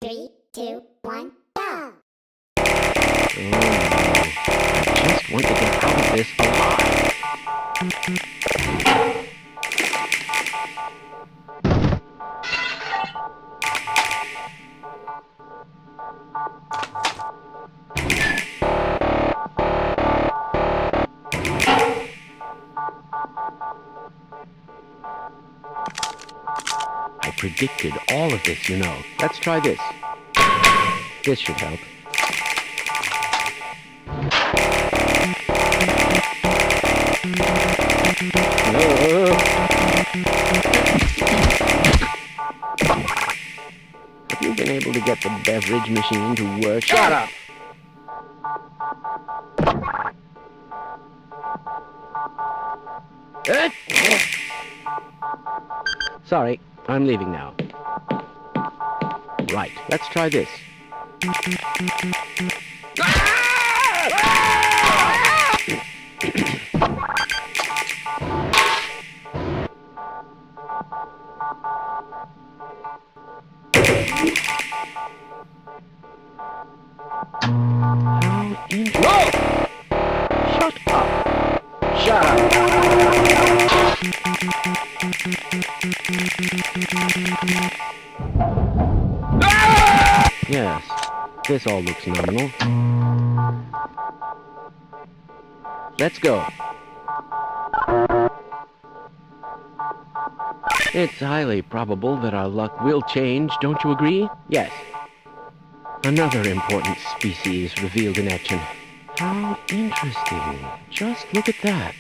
3, 2, 1, go! Oh no. I just want to get out of this alive. I predicted all of this, you know. Let's try this. This should help. Have you been able to get the beverage machine to work? Shut up! Sorry, I'm leaving now. Right, let's try this. How interesting. Shut up! Shut up! Yes, this all looks nominal. Let's go. It's highly probable that our luck will change, don't you agree? Yes. Another important species revealed in action. How interesting. Just look at that.